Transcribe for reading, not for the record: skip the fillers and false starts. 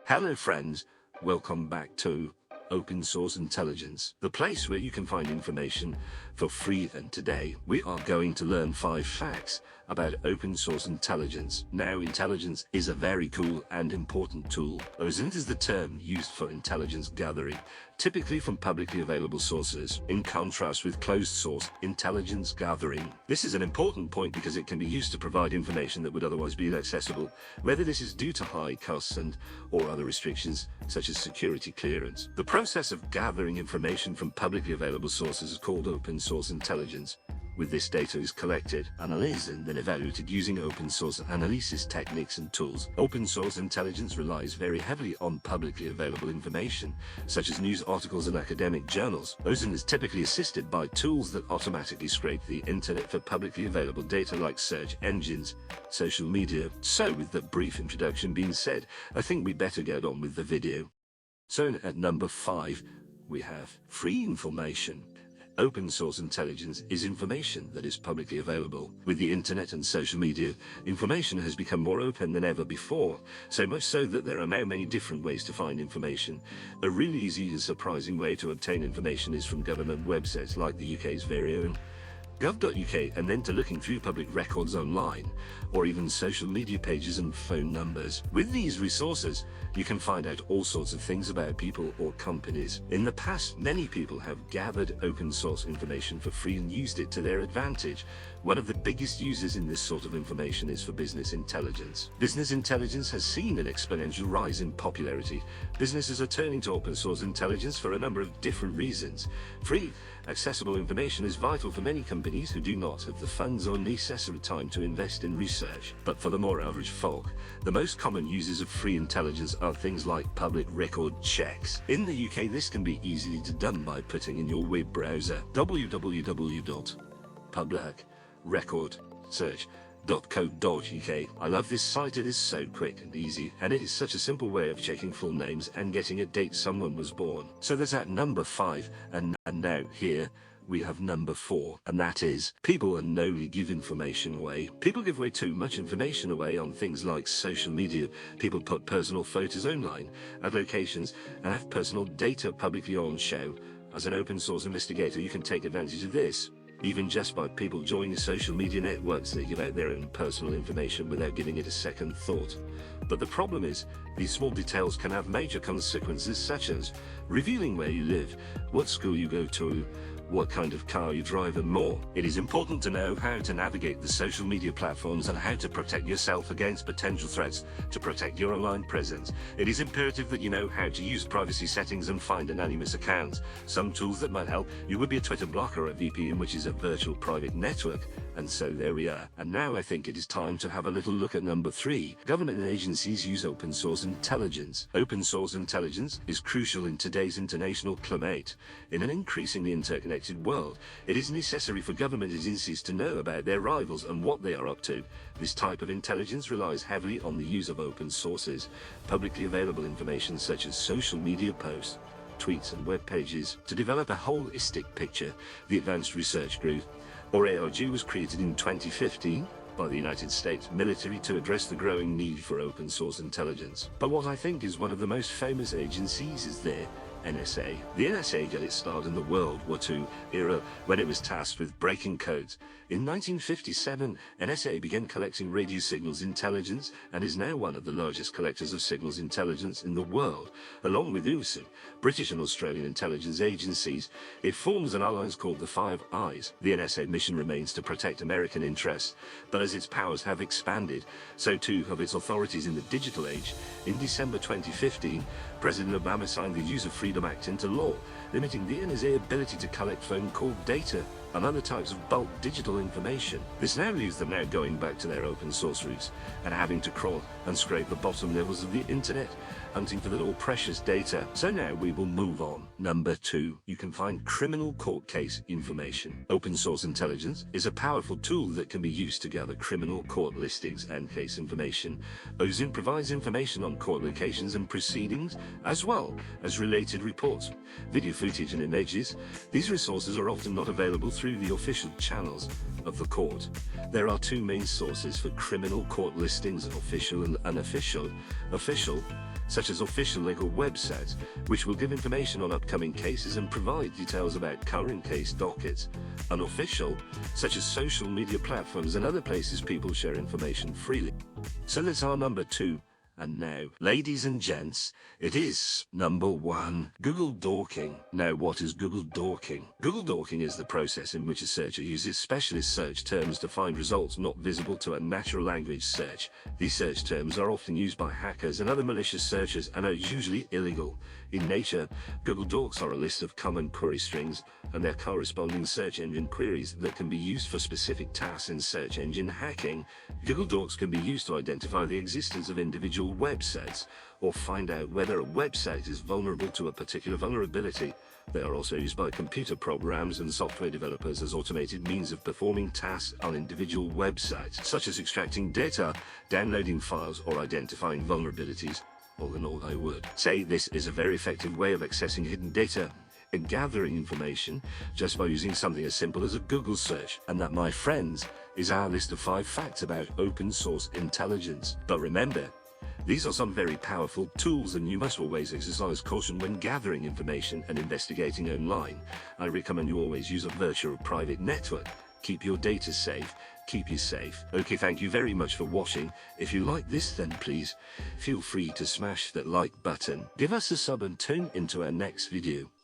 Hello friends, welcome back to Open Source Intelligence, the place where you can find information for free. And today we are going to learn 5 facts about open source intelligence. Now, intelligence is a very cool and important tool. OSINT is the term used for intelligence gathering, typically from publicly available sources, in contrast with closed source intelligence gathering. This is an important point because it can be used to provide information that would otherwise be inaccessible, whether this is due to high costs or other restrictions such as security clearance. The process of gathering information from publicly available sources is called open source intelligence. With this data is collected, analyzed, and then evaluated using open source analysis techniques and tools. Open source intelligence relies very heavily on publicly available information, such as news articles and academic journals. OSINT is typically assisted by tools that automatically scrape the internet for publicly available data like search engines, social media. So with that brief introduction being said, I think we better get on with the video. So at number 5, we have free information. Open source intelligence is information that is publicly available. With the internet and social media, information has become more open than ever before, so much so that there are now many different ways to find information. A really easy and surprising way to obtain information is from government websites like the UK's very own gov.uk, and then to looking through public records online, or even social media pages and phone numbers. With these resources, you can find out all sorts of things about people or companies. In the past, many people have gathered open source information for free and used it to their advantage. One of the biggest uses in this sort of information is for business intelligence. Business intelligence has seen an exponential rise in popularity. Businesses are turning to open source intelligence for a number of different reasons. Free, accessible information is vital for many companies who do not have the funds or necessary time to invest in research. But for the more average folk, the most common uses of free intelligence are things like public record checks. In the UK, this can be easily done by putting in your web browser www.publicrecordsearch.co.uk. I love this site. It is so quick and easy, and it is such a simple way of checking full names and getting a date someone was born. So there's at number 5, and now here we have number 4, and that is people unknowingly give information away. People give way too much information away on things like social media. People put personal photos online at locations and have personal data publicly on show. As an open source investigator, you can take advantage of this. Even just by people joining social media networks, they give out their own personal information without giving it a second thought. But the problem is, these small details can have major consequences, such as revealing where you live, what school you go to, what kind of car you drive, and more. It is important to know how to navigate the social media platforms and how to protect yourself against potential threats to protect your online presence. It is imperative that you know how to use privacy settings and find anonymous accounts. Some tools that might help you would be a Twitter blocker or a VPN, which is a virtual private network. And so there we are. And now I think it is time to have a little look at number 3. Government and agencies use open source intelligence. Open source intelligence is crucial in today's international climate. In an increasingly interconnected world, it is necessary for government agencies to know about their rivals and what they are up to. This type of intelligence relies heavily on the use of open sources, publicly available information such as social media posts, tweets, and web pages. To develop a holistic picture, the Advanced Research Group, or ARG, was created in 2015 by the United States military to address the growing need for open source intelligence. But what I think is one of the most famous agencies is their NSA. The NSA got its start in the World War II era when it was tasked with breaking codes. In 1957, NSA began collecting radio signals intelligence and is now one of the largest collectors of signals intelligence in the world. Along with OSINT, British and Australian intelligence agencies, it forms an alliance called the Five Eyes. The NSA mission remains to protect American interests, but as its powers have expanded, so too have its authorities in the digital age. In December 2015, President Obama signed the Use of Freedom Act into law, limiting the NSA's ability to collect phone call data and other types of bulk digital information. This now leaves them now going back to their open source roots and having to crawl and scrape the bottom levels of the internet, hunting for little precious data. So now we will move on. Number 2, you can find criminal court case information. Open source intelligence is a powerful tool that can be used to gather criminal court listings and case information. OSINT provides information on court locations and proceedings, as well as related reports, video footage, and images. These resources are often not available through the official channels of the court. There are 2 main sources for criminal court listings: official and unofficial. Official such as official legal websites, which will give information on upcoming cases and provide details about current case dockets. Unofficial, such as social media platforms and other places people share information freely. So that's our number 2. And now, ladies and gents, it is number 1, Google dorking. Now, what is Google dorking? Google dorking is the process in which a searcher uses specialist search terms to find results not visible to a natural language search. These search terms are often used by hackers and other malicious searchers and are usually illegal. In nature, Google dorks are a list of common query strings and their corresponding search engine queries that can be used for specific tasks in search engine hacking. Google dorks can be used to identify the existence of individual websites or find out whether a website is vulnerable to a particular vulnerability. They are also used by computer programs and software developers as automated means of performing tasks on individual websites, such as extracting data, downloading files, or identifying vulnerabilities. All in all, I would say this is a very effective way of accessing hidden data and gathering information just by using something as simple as a Google search. And that, my friends, is our list of 5 facts about open source intelligence. But remember, these are some very powerful tools and you must always exercise caution when gathering information and investigating online. I recommend you always use a virtual private network. Keep your data safe. Keep you safe. Okay, thank you very much for watching. If you like this, then please feel free to smash that like button. Give us a sub and tune into our next video.